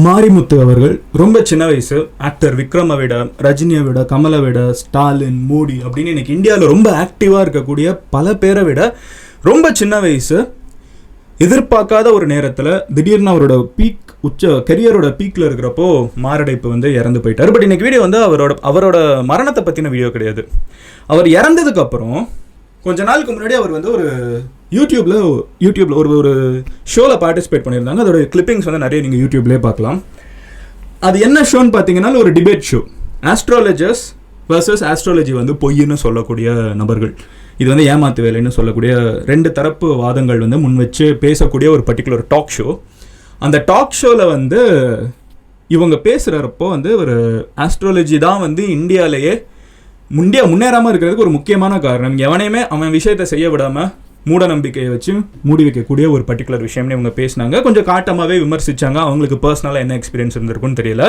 மாரிமுத்து அவர்கள் ரொம்ப சின்ன வயசு ஆக்டர் விக்ரமை விட, ரஜினியை விட, கமலை விட, ஸ்டாலின், மோடி அப்படின்னு இன்னைக்கு இந்தியாவில் ரொம்ப ஆக்டிவாக இருக்கக்கூடிய பல பேரை விட ரொம்ப சின்ன வயசு. எதிர்பார்க்காத ஒரு நேரத்தில் திடீர்னு அவரோட கெரியரோட பீக்கில் இருக்கிறப்போ மாரடைப்பு இறந்து போயிட்டார். பட் இன்னைக்கு வீடியோ அவரோட மரணத்தை பற்றின வீடியோ கிடையாது. அவர் இறந்ததுக்கப்புறம் கொஞ்ச நாளுக்கு முன்னாடி அவர் ஒரு யூடியூப்ல ஒரு ஷோவில் பார்ட்டிசிபேட் பண்ணியிருந்தாங்க. அதோட கிளிப்பிங்ஸ் நிறைய நீங்கள் யூடியூப்லேயே பார்க்கலாம். அது என்ன ஷோன்னு பார்த்தீங்கன்னா ஒரு debate show. Astrologers versus astrology பொய்ன்னு சொல்லக்கூடிய நபர்கள், இது ஏமாத்து வேலைன்னு சொல்லக்கூடிய ரெண்டு தரப்பு வாதங்கள் முன் வச்சு பேசக்கூடிய ஒரு பர்டிகுலர் டாக் ஷோ. அந்த டாக் ஷோவில் இவங்க பேசுகிறப்போ ஒரு ஆஸ்ட்ராலஜி தான் இந்தியாவிலேயே முன்னேறாமல் இருக்கிறதுக்கு ஒரு முக்கியமான காரணம். எவனையுமே அவன் விஷயத்தை செய்ய விடாமல் மூட நம்பிக்கையை வச்சு மூடி வைக்கக்கூடிய ஒரு பர்டிகுலர் விஷயம்னு இவங்க பேசினாங்க. கொஞ்சம் காட்டமாகவே விமர்சித்தாங்க. அவங்களுக்கு பர்சனலாக என்ன எக்ஸ்பீரியன்ஸ் இருந்திருக்குன்னு தெரியல.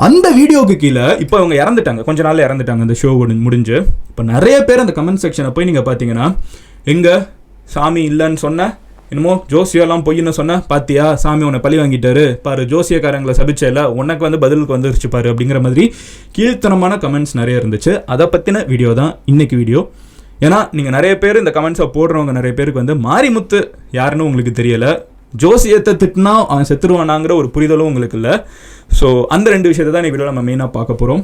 அந்த வீடியோக்கு கீழே இப்போ அவங்க இறந்துட்டாங்க, கொஞ்ச நாள் இறந்துட்டாங்க அந்த ஷோ முடிஞ்சு. இப்போ நிறைய பேர் அந்த கமெண்ட் செக்ஷனை போய் நீங்கள் பார்த்தீங்கன்னா, எங்கே சாமி இல்லைன்னு சொன்ன, என்னமோ ஜோசியெல்லாம் பொய்ன்னு சொன்ன, பாத்தியா சாமி உன்னை பழி வாங்கிட்டாரு பாரு, ஜோசியக்காரங்களை சபிச்சேல உனக்கு பதிலுக்கு வந்துருச்சு பாரு அப்படிங்கிற மாதிரி கீழ்த்தனமான கமெண்ட்ஸ் நிறைய இருந்துச்சு. அதை பற்றின வீடியோ தான் இன்னைக்கு வீடியோ. ஏன்னா நீங்கள் நிறைய பேர் இந்த கமெண்ட்ஸை போடுறவங்க நிறைய பேருக்கு மாரிமுத்து யாருன்னு உங்களுக்கு தெரியலை, ஜோசியத்தை திட்டினா அவன் செத்துருவானாங்கிற ஒரு புரிதலும் உங்களுக்கு இல்லை. ஸோ அந்த ரெண்டு விஷயத்தை தான் வீடியோ நம்ம மெயினாக பார்க்க போகிறோம்.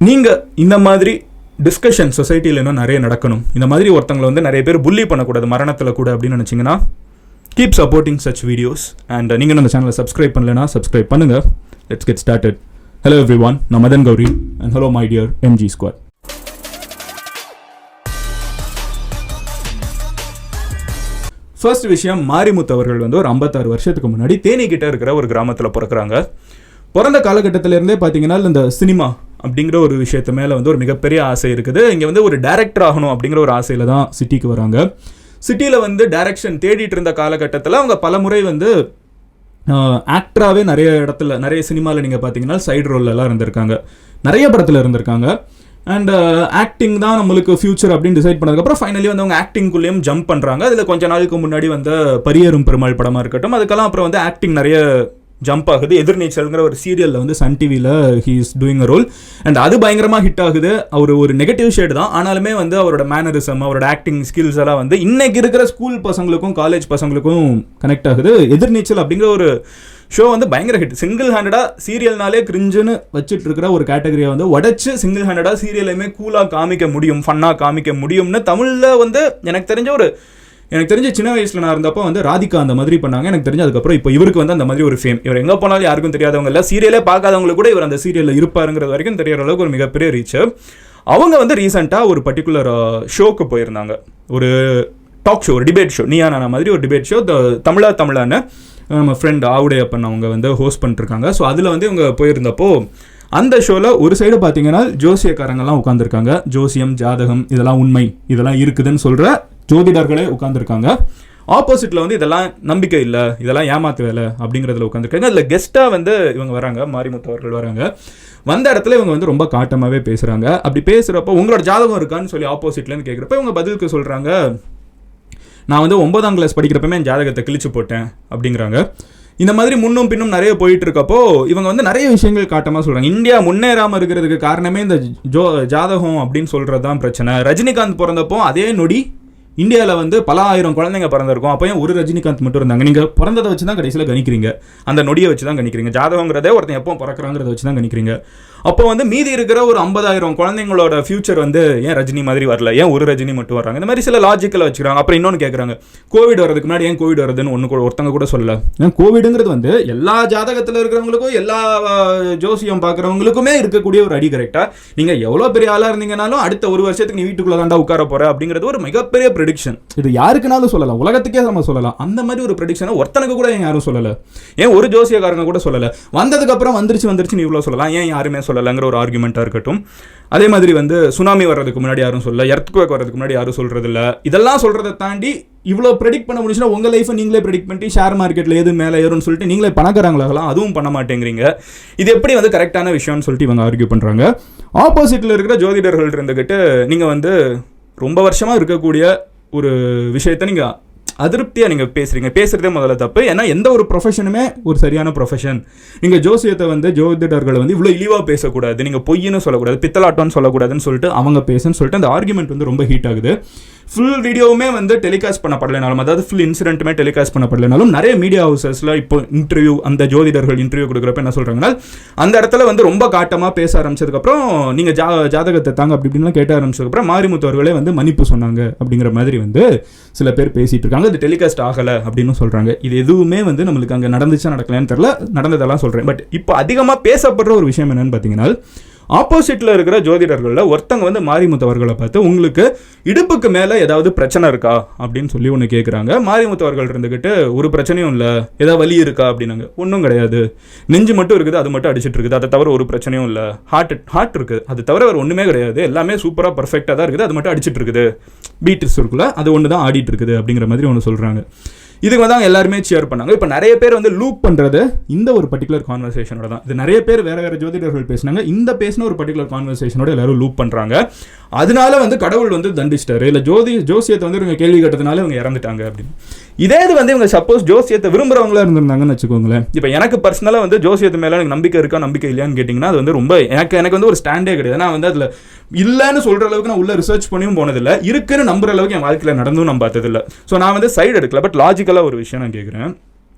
நீங்கள் இந்த மாதிரி டிஸ்கஷன் சொசைட்டியில் இன்னும் நிறைய நடக்கணும், இந்த மாதிரி ஒருத்தங்களை நிறைய பேர் புல்லி பண்ணக்கூடாது மரணத்தில் கூட அப்படின்னு நினச்சிங்கன்னா keep supporting such videos. And நீங்கள் அந்த சேனலை சப்ஸ்கிரைப் பண்ணலைன்னா சப்ஸ்கிரைப் பண்ணுங்கள். Let's get started. Hello everyone, நான் Madan Gowri and hello my dear MG squad. First விஷயம், மாரிமுத்து அவர்கள் ஒரு 56 வருஷத்துக்கு முன்னாடி தேனி கிட்ட இருக்கிற ஒரு கிராமத்தில் பிறக்கிறாங்க. பிறந்த காலகட்டத்திலேருந்தே பார்த்தீங்கன்னா இந்த சினிமா அப்படிங்கிற ஒரு விஷயத்து மேலே ஒரு மிகப்பெரிய ஆசை இருக்குது. இங்கே ஒரு டைரக்டர் ஆகணும் அப்படிங்கிற ஒரு ஆசையில் தான் சிட்டிக்கு வராங்க. சிட்டியில் டைரக்ஷன் தேடிட்டு இருந்த காலகட்டத்தில் அவங்க பல முறை ஆக்டராகவே நிறைய இடத்துல நிறைய சினிமாவில் நீங்கள் பார்த்தீங்கன்னா சைடு ரோல்லாம் இருந்திருக்காங்க, நிறைய படத்தில் இருந்திருக்காங்க. அண்ட் ஆக்டிங் தான் நம்மளுக்கு ஃபியூச்சர் அப்படின்னு டிசைட் பண்ணதுக்கப்புறம் ஃபைனலி அவங்க ஆக்டிங்குள்ளேயும் ஜம்ப் பண்ணுறாங்க. அதில் கொஞ்ச நாளுக்கு முன்னாடி பரியேறும் பெருமாள் படமாக இருக்கட்டும், அதுக்கெல்லாம் அப்புறம் ஆக்டிங் நிறைய ஜம்ப் ஆகுது. எதிர்நீச்சல்ங்கிற ஒரு சீரியலில் சன் டிவியில் he is doing a role. And அது பயங்கரமாக ஹிட் ஆகுது. அவர் ஒரு நெகட்டிவ் ஷேடு தான், ஆனாலுமே அவரோட மேனரிசம், அவரோட ஆக்டிங் ஸ்கில்ஸ் எல்லாம் இன்னைக்கு இருக்கிற ஸ்கூல் பசங்களுக்கும் காலேஜ் பசங்களுக்கும் கனெக்ட் ஆகுது. எதிர்நீச்சல் அப்படிங்கிற ஒரு ஷோ பயங்கர ஹிட். சிங்கிள் ஹேண்டடாக சீரியல்னாலே கிரிஞ்சுன்னு வச்சுட்டு இருக்கிற ஒரு கேட்டகரியை உடச்சு சிங்கிள் ஹேண்டடாக சீரியலையுமே கூலாக காமிக்க முடியும், ஃபன்னாக காமிக்க முடியும்னு தமிழில் எனக்கு தெரிஞ்ச சின்ன வயசில் நான் இருந்தப்போ ராதிகா அந்த மாதிரி பண்ணாங்க. எனக்கு தெரிஞ்ச அதுக்கப்புறம் இப்போ இவருக்கு அந்த மாதிரி ஒரு ஃபேம். இவர் எங்கே போனாலும் யாருக்கும் தெரியாதவங்க இல்லை, சீரியலே பார்க்காதவங்களுக்கு கூட இவர் அந்த சீரியலில் இருப்பாருங்கிறது வரைக்கும் தெரியற அளவுக்கு ஒரு மிகப்பெரிய ரீச். அவங்க ரீசெண்டாக ஒரு பர்டிகுலர் ஷோக்கு போயிருந்தாங்க, ஒரு டாக் ஷோ, ஒரு டிபேட் ஷோ, நீயா நானா மாதிரி ஒரு டிபேட் ஷோ. தமிழான்னு நம்ம ஃப்ரெண்ட் ஆவுடையப்பன் அவங்க ஹோஸ்ட் பண்ணிருக்காங்க. ஸோ அதில் இவங்க போயிருந்தப்போ அந்த ஷோவில் ஒரு சைடு பார்த்தீங்கன்னா ஜோசியக்காரங்கெல்லாம் உட்காந்துருக்காங்க. ஜோசியம், ஜாதகம் இதெல்லாம் உண்மை, இதெல்லாம் இருக்குதுன்னு சொல்கிற ஜோதிடர்களே உட்காந்துருக்காங்க. ஆப்போசிட்டில் இதெல்லாம் நம்பிக்கை இல்லை, இதெல்லாம் ஏமாத்து வேலை அப்படிங்கிறதுல உட்காந்துருக்காங்க. அதில் கெஸ்ட்டாக இவங்க வராங்க, மாரிமுத்து அவர்கள் வராங்க. வந்த இடத்துல இவங்க ரொம்ப காட்டமாகவே பேசுகிறாங்க. அப்படி பேசுகிறப்போ உங்களோட ஜாதகம் இருக்கான்னு சொல்லி ஆப்போசிட்லேருந்து கேட்குறப்ப இவங்க பதிலுக்கு சொல்கிறாங்க, நான் 9ஆம் கிளாஸ் படிக்கிறப்பமே என் ஜாதகத்தை கிழிச்சு போட்டேன் அப்படிங்கிறாங்க. இந்த மாதிரி முன்னும் பின்னும் நிறைய போயிட்டு இருக்கப்போ இவங்க நிறைய விஷயங்கள் காட்டமாக சொல்கிறாங்க. இந்தியா முன்னேறாமல் இருக்கிறதுக்கு காரணமே இந்த ஜாதகம் அப்படின்னு சொல்கிறது தான் பிரச்சனை. ரஜினிகாந்த் பிறந்தப்போ அதே நொடி இந்தியாவில் பல ஆயிரம் குழந்தைங்க பிறந்திருக்கும். அப்போ ஏன் ஒரு ரஜினிகாந்த் மட்டும் இருந்தாங்க? நீங்கள் பிறந்ததை வச்சு தான் கடைசியில் கணிக்கிறீங்க, அந்த நொடியை வச்சு தான் கணிக்கிறீங்க. ஜாதகங்கிறதே ஒருத்தன் எப்போ பிறக்கிறாங்கிறத வச்சு தான் கணிக்கிறீங்க. அப்போ மீதி இருக்கிற ஒரு 50,000 குழந்தைங்களோட ஃபியூச்சர் ஏன் ரஜினி மாதிரி வரல, ஏன் ஒரு ரஜினி மட்டும் வர்றாங்க? இந்த மாதிரி சில லாஜிக்கில் வச்சுக்கிறாங்க. அப்புறம் இன்னொன்று கேட்குறாங்க, கோவிட் வரதுக்கு முன்னாடி ஏன் கோவிட் வருதுன்னு ஒருத்தங்க கூட சொல்லலை. ஏன் கோவிடுங்கிறது எல்லா ஜாதகத்தில் இருக்கிறவங்களுக்கும் எல்லா ஜோசியம் பார்க்குறவங்களுக்குமே இருக்கக்கூடிய ஒரு அடி. கரெக்டாக நீங்கள் எவ்வளோ பெரிய ஆளாக இருந்தீங்கனாலும் அடுத்த ஒரு வருஷத்துக்கு நீ வீட்டுக்குள்ளே தாண்டா உட்கார போகிற அப்படிங்கிறது ஒரு மிகப்பெரிய ப்ரெடிக்ஷன். இது யாருக்குனாலும் சொல்லலாம், உலகத்துக்கே நம்ம சொல்லலாம். அந்த மாதிரி ஒரு ப்ரெடிக்ஷனை ஒருத்தனுக்கு கூட ஏன் யாரும் சொல்லலை? ஏன் ஒரு ஜோசியக்காரங்க கூட சொல்லலை? வந்ததுக்கப்புறம் வந்துருச்சு நீ இவ்வளோ சொல்லலாம், ஏன் யாருமே சொல்லலைங்கிற ஒரு ஆர்குமெண்ட்டாக இருக்கட்டும். அதே மாதிரி சுனாமி வர்றதுக்கு முன்னாடி யாரும் சொல்லல, எர்த்குவேக் வர்றதுக்கு முன்னாடி யாரும் சொல்கிறது இல்லை. இதெல்லாம் சொல்கிறத தாண்டி இவ்வளோ ப்ரெடிக்ட் பண்ண முடிச்சுன்னா உங்கள் லைஃப்பை நீங்களே ப்ரெடிக்ட் பண்ணி ஷேர் மார்க்கெட்டில் எது மேலே ஏறும்னு சொல்லிட்டு நீங்களே பணக்காரங்களாகலாம், அதுவும் பண்ண மாட்டேங்கிறீங்க. இது எப்படி கரெக்டான விஷயம்னு சொல்லிட்டு இவங்க ஆர்கியூ பண்ணுறாங்க. ஆப்போசிட்டில் இருக்கிற ஜோதிடர்கள் இருந்துக்கிட்டு நீங்கள் ரொம்ப வருஷமாக இருக்கக்கூடிய ஒரு விஷயத்தை நீங்கள் அதிருப்தியாக நீங்கள் பேசுகிறதே முதல்ல தப்பு. ஏன்னா எந்த ஒரு ப்ரொஃபஷனுமே ஒரு சரியான ப்ரொஃபஷன். நீங்கள் ஜோசியத்தை வந்து ஜோதிடர்களை வந்து இவ்வளோ இழிவாக பேசக்கூடாது, நீங்கள் பொய்ன்னு சொல்லக்கூடாது, பித்தலாட்டம்னு சொல்லக்கூடாதுன்னு சொல்லிட்டு அவங்க பேசுன்னு சொல்லிட்டு அந்த ஆர்குமெண்ட் வந்து ரொம்ப ஹீட் ஆகுது. ஃபுல் வீடியோவுமே வந்து டெலிகாஸ்ட் பண்ணப்படலைனாலும், அதாவது ஃபுல் இன்சிடென்ட்டுமே டெலிகாஸ்ட் பண்ணப்படலைனாலும் நிறைய மீடியா ஹவுசஸில் இப்போ இன்டர்வியூ, அந்த ஜோதிடர்கள் இன்டர்வியூ கொடுக்குறப்ப என்ன சொல்கிறாங்கன்னா, அந்த இடத்துல வந்து ரொம்ப காட்டமாக பேச ஆரம்பிச்சதுக்கப்புறம் நீங்கள் ஜாதகத்தை தாங்க அப்படி இப்படின்லாம் கேட்ட ஆரம்பிச்சதுக்கப்புறம் மாரிமுத்து அவர்களே வந்து மன்னிப்பு சொன்னாங்க அப்படிங்கிற மாதிரி வந்து சில பேர் பேசிகிட்டு இருக்காங்க. இது டெலிகாஸ்ட் ஆகலை அப்படின்னு சொல்கிறாங்க. இது எதுவுமே வந்து நம்மளுக்கு அங்கே நடந்துச்சா நடக்கலான்னு தெரியல, நடந்ததெல்லாம் சொல்கிறேன். பட் இப்போ அதிகமாக பேசப்படுற ஒரு விஷயம் என்னன்னு பார்த்தீங்கன்னா, ஆப்போசிட்டில் இருக்கிற ஜோதிடர்களில் ஒருத்தங்க வந்து மாரிமுத்து அவர்களை பார்த்து உங்களுக்கு இடுப்புக்கு மேலே ஏதாவது பிரச்சனை இருக்கா அப்படின்னு சொல்லி ஒன்று கேட்குறாங்க. மாரிமுத்து அவர்கள் இருந்துக்கிட்டு ஒரு பிரச்சனையும் இல்லை, ஏதாவது வலி இருக்கா அப்படின்னாங்க. ஒன்றும் கிடையாது, நெஞ்சு மட்டும் இருக்குது, அது மட்டும் அடிச்சிட்டு இருக்குது, அதை தவிர ஒரு பிரச்சனையும் இல்லை. ஹார்ட் இருக்குது, அது தவிர வேறு ஒன்றுமே கிடையாது, எல்லாமே சூப்பராக பர்ஃபெக்டாக தான் இருக்குது, அது மட்டும் அடிச்சிட்டு இருக்குது, பீட்ஸ் இருக்குல்ல அது ஒன்று தான் ஆடிட்டு இருக்குது அப்படிங்கிற மாதிரி ஒன்று சொல்கிறாங்க. இதுக்கு வந்து எல்லாருமே ஷேர் பண்ணாங்க. இப்போ நிறைய பேர் வந்து லூப் பண்ணுறது இந்த ஒரு பர்டிகுலர் கான்வர்சேஷனோட தான். இது நிறைய பேர் வேறு ஜோதிடர்கள் பேசினாங்க, இந்த பேசின ஒரு பர்டிகுலர் கான்வர்சேஷனோட எல்லாரும் லூப் பண்ணுறாங்க. அதனால வந்து கடவுள் வந்து தண்டிச்சிட்டாரு, இல்லை ஜோசியத்தை வந்து இவங்க கேள்வி கேட்டதுனால இவங்க இறந்துட்டாங்க அப்படின்னு. இதே இது வந்து இவங்க சப்போஸ் ஜோசியத்தை விரும்புகிறவங்களா இருந்திருந்தாங்கன்னு வச்சுக்கோங்களேன். இப்போ எனக்கு பர்சனலாக வந்து ஜோசியத்து மேலே எனக்கு நம்பிக்கை இருக்கா நம்பிக்கை இல்லையான்னு கேட்டிங்கன்னா, அது வந்து ரொம்ப எனக்கு வந்து ஒரு ஸ்டாண்டே கிடையாது. நான் வந்து அதில் இல்லைன்னு சொல்கிற அளவுக்கு நான் உள்ள ரிசர்ச் பண்ணியும் போனதில்லை, இருக்குன்னு நம்புற அளவுக்கு என் வாழ்க்கையில் நடந்தும் நான் பார்த்ததில்லை. ஸோ நான் வந்து சைடு எடுக்கல. பட் லாஜிக்கலாக ஒரு விஷயம் நான் கேட்குறேன்,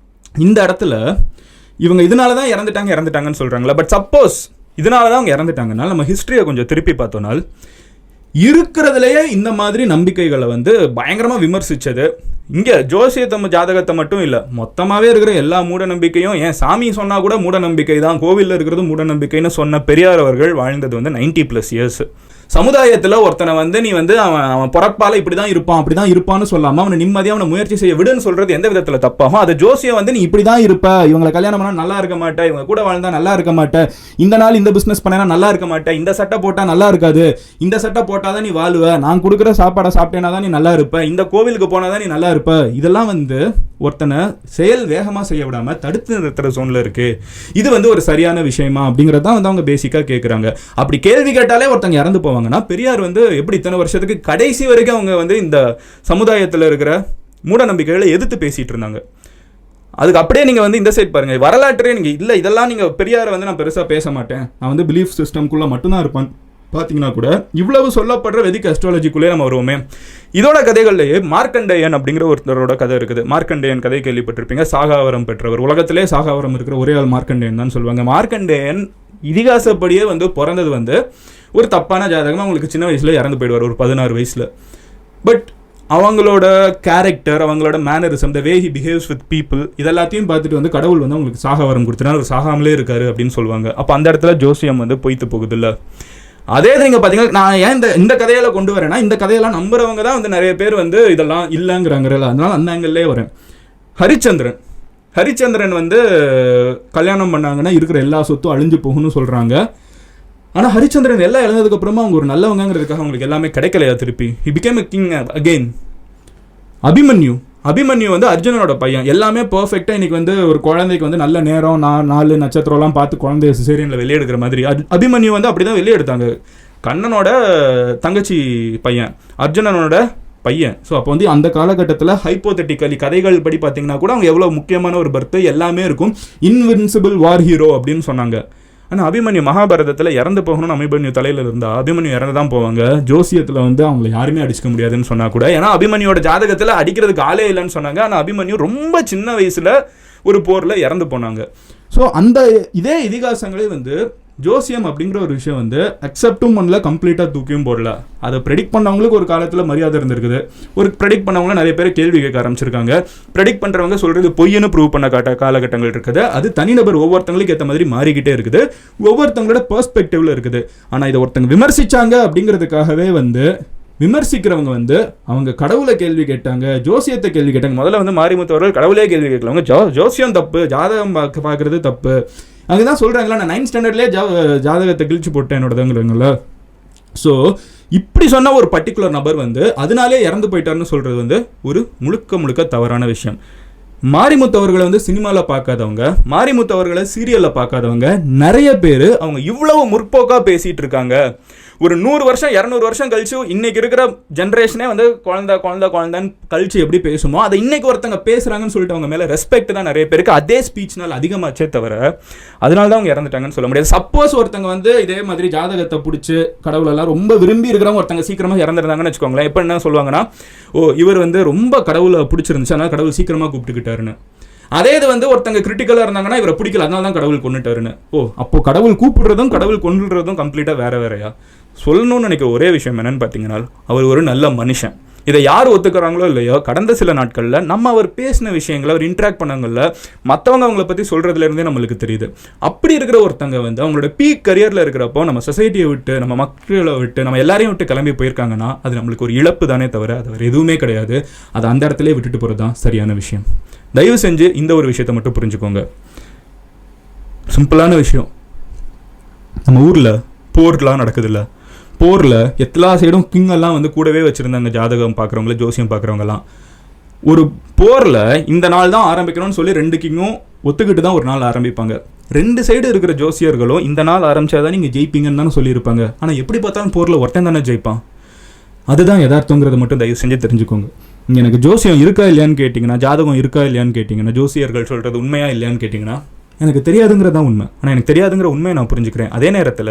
இந்த இடத்துல இவங்க இதனால தான் இறந்துட்டாங்கன்னு சொல்கிறாங்களா? பட் சப்போஸ் இதனால தான் அவங்க இறந்துட்டாங்கன்னா நம்ம ஹிஸ்ட்ரியை கொஞ்சம் திருப்பி பார்த்தோம்னால் இருக்கிறதுலையே இந்த மாதிரி நம்பிக்கைகளை வந்து பயங்கரமாக விமர்சித்தது இங்கே ஜோசியத்தை ஜாதகத்தை மட்டும் இல்லை, மொத்தமாகவே இருக்கிற எல்லா மூட நம்பிக்கையும், ஏன் சாமி சொன்னால் கூட மூட நம்பிக்கை தான், கோவிலில் இருக்கிறது மூட நம்பிக்கைன்னு சொன்ன பெரியார் அவர்கள் வாழ்ந்தது வந்து 90+ இயர்ஸ். சமுதாயத்தில் ஒருத்தனை வந்து நீ வந்து அவன் பிறப்பால இப்படி தான் இருப்பான் அப்படி தான் இருப்பான்னு சொல்லாமல் அவனை நிம்மதியாக அவனை முயற்சி செய்ய விடுன்னு சொல்கிறது எந்த விதத்தில் தப்பாகும்? அது ஜோசியம் வந்து நீ இப்படி தான் இருப்ப, இவங்களை கல்யாணம் பண்ணால் நல்லா இருக்க மாட்டேன், இவங்க கூட வாழ்ந்தா நல்லா இருக்க மாட்டேன், இந்த நாள் இந்த பிஸ்னஸ் பண்ணா நல்லா இருக்க மாட்டேன், இந்த சட்டை போட்டால் நல்லா இருக்காது, இந்த சட்டை போட்டால் தான் நீ வாழுவ, நான் கொடுக்குற சாப்பாடை சாப்பிட்டேனா தான் நீ நல்லா இருப்ப, இந்த கோவிலுக்கு போனால் தான் நீ நல்லா இருப்ப, இதெல்லாம் வந்து ஒருத்தனை செயல் வேகமாக செய்ய விடாமல் தடுத்து நிறுத்துற ஜோனில் இருக்கு. இது வந்து ஒரு சரியான விஷயமா அப்படிங்கிறதான் வந்து அவங்க பேசிக்காக கேட்குறாங்க. அப்படி கேள்வி கேட்டாலே ஒருத்தங்க இறந்து போவாங்கன்னா பெரியார் வந்து எப்படி இத்தனை வருஷத்துக்கு கடைசி வரைக்கும் அவங்க வந்து இந்த சமுதாயத்தில் இருக்கிற மூட நம்பிக்கைகளை எதிர்த்து பேசிட்டு இருந்தாங்க. அதுக்கு அப்படியே நீங்கள் வந்து இந்த சைட் பாருங்கள், வரலாற்றே நீங்கள் இல்லை இதெல்லாம் நீங்கள் பெரியாரை வந்து நான் பெருசாக பேச மாட்டேன், நான் வந்து பிலீஃப் சிஸ்டம்குள்ளே மட்டும்தான் இருப்பேன் பார்த்தீங்கன்னா கூட இவ்வளவு சொல்லப்படுற வெதிக் அஸ்ட்ராலஜிக்குள்ளே நம்ம வருவோமே. இதோட கதைகள்லேயே மார்க்கண்டேயன் அப்படிங்கிற ஒருத்தரோட கதை இருக்குது. மார்க்கண்டேயன் கதை கேள்விப்பட்டிருப்பீங்க, சாகாவரம் பெற்றவர், உலகத்திலே சாகாவரம் இருக்கிற ஒரே ஆள் மார்க்கண்டேயன் தான் சொல்லுவாங்க. மார்க்கண்டேயன் இதிகாசப்படியே வந்து பிறந்தது வந்து ஒரு தப்பான ஜாதகமாக அவங்களுக்கு சின்ன வயசில் இறந்து போயிடுவார், ஒரு 16 வயசில். பட் அவங்களோட கேரக்டர், அவங்களோட mannerism, the way he behaves with people, இதெல்லாத்தையும் பார்த்துட்டு வந்து கடவுள் வந்து அவங்களுக்கு சாகாவரம் கொடுத்தனால அவர் சாகாமலே இருக்காரு அப்படின்னு சொல்லுவாங்க. அப்போ அந்த இடத்துல ஜோசியம் வந்து பொய்த்து போகுது இல்லை. அதே நீங்கள் பார்த்தீங்கன்னா நான் ஏன் இந்த கதையெல்லாம் கொண்டு வரேன்னா, இந்த கதையெல்லாம் நம்புறவங்க தான் வந்து நிறைய பேர் வந்து இதெல்லாம் இல்லைங்கிறாங்கல்ல, அதனால அந்த ஆங்கிள்லே வரேன். ஹரிச்சந்திரன் வந்து கல்யாணம் பண்ணாங்கன்னா இருக்கிற எல்லா சொத்தும் அழிஞ்சு போகும்னு சொல்கிறாங்க. ஆனால் ஹரிச்சந்திரன் எல்லாம் இழந்ததுக்கப்புறமா அவங்க ஒரு நல்லவங்கிறதுக்காக அவங்களுக்கு எல்லாமே கிடைக்கலையா திருப்பி? He became a king again. Abhimanyu வந்து அர்ஜுனனோட பையன், எல்லாமே பர்ஃபெக்டாக இன்றைக்கி வந்து ஒரு குழந்தைக்கு வந்து நல்ல நேரம் 4 நட்சத்திரம்லாம் பார்த்து குழந்தைய சிசேரியனில் வெளியே எடுக்கிற மாதிரி அபிமன்யு வந்து அப்படி தான் வெளியே எடுத்தாங்க. கண்ணனோட தங்கச்சி பையன், அர்ஜுனனோட பையன். ஸோ அப்போ வந்து அந்த காலகட்டத்தில் ஹைப்போதெட்டிக்கலி கதைகள் படி பார்த்தீங்கன்னா கூட அவங்க எவ்வளோ முக்கியமான ஒரு பர்த் எல்லாமே இருக்கும், இன்வின்சிபிள் வார் ஹீரோ அப்படின்னு சொன்னாங்க. ஆனால் அபிமன்யு மகாபாரதத்தில் இறந்து போகணும்னு அபிமன்யு தலையில் இருந்தால் அபிமன்யு இறந்து தான் போவாங்க. ஜோசியத்தில் வந்து அவங்களை யாருமே அடிச்சுக்க முடியாதுன்னு சொன்னால் கூட, ஏன்னா அபிமன்யோட ஜாதகத்தில் அடிக்கிறதுக்கு ஆளே இல்லைன்னு சொன்னாங்க. ஆனால் அபிமன்யு ரொம்ப சின்ன வயசில் ஒரு போரில் இறந்து போனாங்க. ஸோ அந்த இதே இதிகாசங்களே வந்து ஜோசியம் அப்படிங்கிற ஒரு விஷயம் வந்து அக்செப்டும் பண்ணல, கம்ப்ளீட்டாக தூக்கியும் போடல. அதை ப்ரெடிக்ட் பண்ணவங்களுக்கு ஒரு காலத்தில் மரியாதை இருந்திருக்குது, ஒரு ப்ரெடிக்ட் பண்ணவங்க நிறைய பேர் கேள்வி கேட்க ஆரம்பிச்சிருக்காங்க. ப்ரெடிக்ட் பண்ணுறவங்க சொல்கிறது பொய்ன்னு ப்ரூவ் பண்ண காலகட்டங்கள் இருக்குது. அது தனிநபர் ஒவ்வொருத்தங்களுக்கு ஏற்ற மாதிரி மாறிக்கிட்டே இருக்குது, ஒவ்வொருத்தங்களோட பெர்ஸ்பெக்டிவ்ல இருக்குது. ஆனால் இதை ஒருத்தங்க விமர்சிச்சாங்க அப்படிங்கிறதுக்காகவே வந்து விமர்சிக்கிறவங்க வந்து அவங்க கடவுளை கேள்வி கேட்டாங்க, ஜோசியத்தை கேள்வி கேட்டாங்க. முதல்ல வந்து மாரிமுத்து அவர்கள் கடவுளே கேள்வி கேட்கலவங்க, ஜோசியம் தப்பு, ஜாதகம் பார்க்கறது தப்பு. அங்கதான் சொல்றாங்களா, நான் 9th ஸ்டாண்டர்ட்லேயே ஜாதகத்தை கிழிச்சு போட்டேன் என்னோடதுங்கள. ஸோ இப்படி சொன்ன ஒரு பர்டிகுலர் நபர் வந்து அதனாலே இறந்து போயிட்டாருன்னு சொல்றது வந்து ஒரு முழுக்க தவறான விஷயம். மாரிமுத்து அவர்களை வந்து சினிமாவில் பார்க்காதவங்க, மாரிமுத்து அவர்களை சீரியலில் பார்க்காதவங்க நிறைய பேர் அவங்க இவ்வளவு முற்போக்காக பேசிகிட்டு இருக்காங்க. ஒரு 100 வருஷம் 200 வருஷம் கழிச்சு இன்னைக்கு இருக்கிற ஜென்ரேஷனே வந்து குழந்தைன்னு கழிச்சு எப்படி பேசுமோ அதை இன்னைக்கு ஒருத்தங்க பேசுகிறாங்கன்னு சொல்லிட்டு அவங்க மேலே ரெஸ்பெக்ட் தான் நிறைய பேருக்கு அதே ஸ்பீச்னால் அதிகமாச்சே தவிர அதனால தான் அவங்க இறந்துட்டாங்கன்னு சொல்ல முடியாது. சப்போஸ் ஒருத்தங்க வந்து இதே மாதிரி ஜாதகத்தை பிடிச்சி கடவுளெல்லாம் ரொம்ப விரும்பி இருக்கிறவங்க ஒருத்தங்க சீக்கிரமாக இறந்துருந்தாங்கன்னு வச்சுக்கோங்களேன். எப்போ என்ன சொல்லுவாங்கன்னா, இவர் வந்து ரொம்ப கடவுளை பிடிச்சிருந்துச்சு அதனால் கடவுள் சீக்கிரமாக கூப்பிட்டுக்கிட்டாருன்னு. அதே இது வந்து ஒருத்தங்க கிரிட்டிக்கலாக இருந்தாங்கன்னா இவரை பிடிக்கல அதனால தான் கடவுள் கொண்டுட்டாருன்னு. அப்போ கடவுள் கூப்பிடுறதும் கடவுள் கொண்டுறதும் கம்ப்ளீட்டாக வேறையா? சொல்லணும்னு நினைக்கிற ஒரே விஷயம் என்னன்னு பார்த்தீங்கன்னா, அவர் ஒரு நல்ல மனுஷன். இதை யார் ஒத்துக்கிறாங்களோ இல்லையோ, கடந்த சில நாட்களில் நம்ம அவர் பேசின விஷயங்களை அவர் இன்ட்ராக்ட் பண்ணாங்கல்ல, மற்றவங்க அவங்கள பற்றி சொல்கிறதுலேருந்தே நம்மளுக்கு தெரியுது. அப்படி இருக்கிற ஒருத்தங்க வந்து அவங்களோட பீக் கரியரில் இருக்கிறப்போ நம்ம சொசைட்டியை விட்டு, நம்ம மக்களை விட்டு, நம்ம எல்லாரையும் விட்டு கிளம்பி போயிருக்காங்கன்னா அது நம்மளுக்கு ஒரு இழப்பு தானே தவிர அது வேறு எதுவுமே கிடையாது. அதை அந்த இடத்துல விட்டுட்டு போகிறது தான் சரியான விஷயம். தயவு செஞ்சு இந்த ஒரு விஷயத்தை மட்டும் புரிஞ்சுக்கோங்க. சிம்பிளான விஷயம், நம்ம ஊரில் போர்லாம் நடக்குதுல்ல, போரில் எல்லா சைடும் கிங்கெல்லாம் வந்து கூடவே வச்சுருந்தாங்க ஜாதகம் பார்க்குறவங்கள, ஜோசியம் பார்க்குறவங்கலாம். ஒரு போரில் இந்த நாள் தான் ஆரம்பிக்கணும்னு சொல்லி 2 கிங்கும் ஒத்துக்கிட்டு தான் ஒரு நாள் ஆரம்பிப்பாங்க. 2 சைடு இருக்கிற ஜோசியர்களும் இந்த நாள் ஆரம்பிச்சாதான் நீங்கள் ஜெயிப்பீங்கன்னு தானே சொல்லியிருப்பாங்க. ஆனால் எப்படி பார்த்தாலும் போரில் ஒருத்தன் தானே ஜெயிப்பான். அதுதான் யதார்த்தங்கிறத மட்டும் தயவு செஞ்சு தெரிஞ்சுக்கோங்க. எனக்கு ஜோசியம் இருக்கா இல்லையான்னு கேட்டிங்கன்னா, ஜாதகம் இருக்கா இல்லையான்னு கேட்டிங்கன்னா, ஜோசியர்கள் சொல்கிறது உண்மையா இல்லையான்னு கேட்டிங்கன்னா, எனக்கு தெரியாதுங்கிறதான் உண்மை. ஆனால் எனக்கு தெரியாதுங்கிற உண்மையை நான் புரிஞ்சுக்கிறேன். அதே நேரத்தில்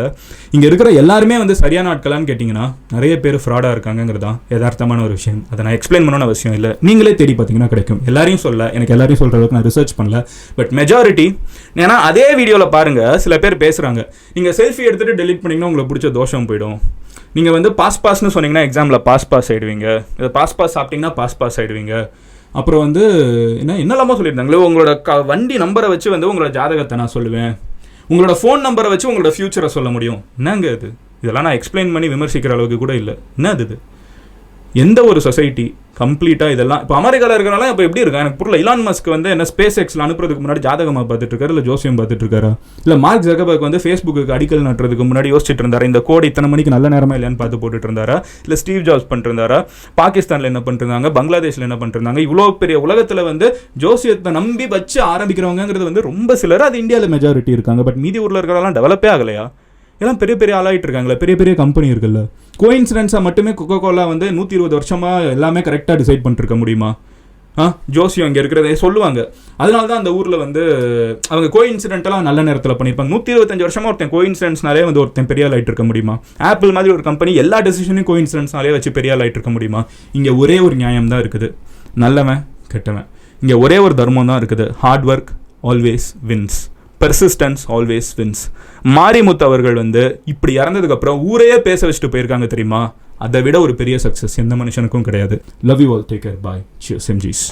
இங்கே இருக்கிற எல்லாருமே வந்து சரியான ஆட்களான்னு கேட்டிங்கன்னா நிறைய பேர் ஃப்ராடாக இருக்காங்கிறதான் யதார்த்தமான ஒரு விஷயம். அதை நான் எக்ஸ்பிளைன் பண்ணணும்னு அவசியம் இல்லை, நீங்களே தேடி பார்த்தீங்கன்னா கிடைக்கும். எல்லாரையும் எனக்கு எல்லாரையும் சொல்கிற அளவுக்கு நான் ரிசர்ச் பண்ணல, பட் மெஜாரிட்டி. ஏன்னா அதே வீடியோவில் பாருங்கள், சில பேர் பேசுகிறாங்க, நீங்கள் செல்ஃபி எடுத்துகிட்டு டெலிட் பண்ணிங்கன்னா உங்களுக்கு பிடிச்ச தோஷம் போயிடும். நீங்கள் வந்து பாஸ்னு சொன்னீங்கன்னா எக்ஸாமில் பாஸ் ஆகிடுவீங்க. இதை பாஸ் சாப்பிட்டீங்கன்னா பாஸ் ஆகிடுவீங்க. அப்புறம் வந்து என்னெல்லாமோ சொல்லியிருந்தாங்களே, உங்களோட வண்டி நம்பரை வச்சு வந்து உங்களோட ஜாதகத்தை நான் சொல்லுவேன், உங்களோட ஃபோன் நம்பரை வச்சு உங்களோட ஃபியூச்சரை சொல்ல முடியும். என்னங்க இது? இதெல்லாம் நான் எக்ஸ்பிளைன் பண்ணி விமர்சிக்கிற அளவுக்கு கூட இல்லை. என்ன இது? எந்த ஒரு சொசைட்டி கம்ப்ளீட்டாக இதெல்லாம் இப்போ அமெரிக்காவில் இருக்கிறனால இப்போ எப்படி இருக்கா எனக்கு புரியல. இலான் மஸ்க் வந்து என்ன ஸ்பேஸ் எக்ஸில் அனுப்புறதுக்கு முன்னாடி ஜாதகமாக பார்த்துட்டு இருக்காரு, இல்லை ஜோசியம் பார்த்துட்டு இருக்காரா? இல்லை மார்க் ஜக்கர்பர்க் வந்து ஃபேஸ்புக்கு அடிக்கல் நட்டுறதுக்கு முன்னாடி யோசிச்சுட்டு இருந்தாரா, இந்த கோடு இத்தனை மணிக்கு நல்ல நேரமாக இல்லையான்னு பார்த்து போட்டுட்டு இருந்தாரா? இல்லை ஸ்டீவ் ஜாப்ஸ் பண்ணிருந்தாரா? பாகிஸ்தானில் என்ன பண்ணிருந்தாங்க, பங்களாதேஷில் என்ன பண்ணிருந்தாங்க? இவ்வளோ பெரிய உலகத்தில் வந்து ஜோசியத்தை நம்பி வச்சு ஆரம்பிக்கிறவங்கிறது வந்து ரொம்ப சிலர், அது இந்தியாவில் மெஜாரிட்டி இருக்காங்க. பட் மீதி ஊரில் இருக்கிறதெல்லாம் டெவலப்பே ஆகலையா? எல்லாம் பெரிய பெரிய ஆளாயிட்டு இருக்காங்களே, பெரிய பெரிய கம்பெனி இருக்குல்ல. கோயின்சிடென்ஸாக மட்டுமே கொக்கோகோலா வந்து 120 வருஷமாக எல்லாமே கரெக்டாக டிசைட் பண்ணிருக்க முடியுமா? ஜோசியம் இங்கே இருக்கிறதே சொல்லுவாங்க. அதனால தான் அந்த ஊரில் வந்து அவங்க கோயின்சிடென்ட்டெல்லாம் நல்ல நேரத்தில் பண்ணியிருப்பாங்க. 125 வருஷமாக ஒருத்தன் கோயின்சிடென்ட்ஸ்னாலே வந்து ஒருத்தன் பெரிய ஆளாயிட்டு இருக்க முடியுமா? ஆப்பிள் மாதிரி ஒரு கம்பெனி எல்லா டெசிஷனையும் கோயின்சிடென்ட்ஸ்னாலே வச்சு பெரிய ஆளாயிட்டு இருக்க முடியுமா? இங்கே ஒரே ஒரு நியாயம் தான் இருக்குது, நல்லவன் கெட்டவன். இங்கே ஒரே ஒரு தர்மம் தான் இருக்குது, hard work always wins, persistence always wins. Marimuthu அவர்கள் வந்து இப்படி இறந்ததுக்கப்புறம் ஊரையே பேச வச்சுட்டு போயிருக்காங்க தெரியுமா? அதை விட ஒரு பெரிய சக்ஸஸ் எந்த மனுஷனுக்கும் கிடையாது. Love you all, take care, bye, cheers, எம்ஜிஸ்.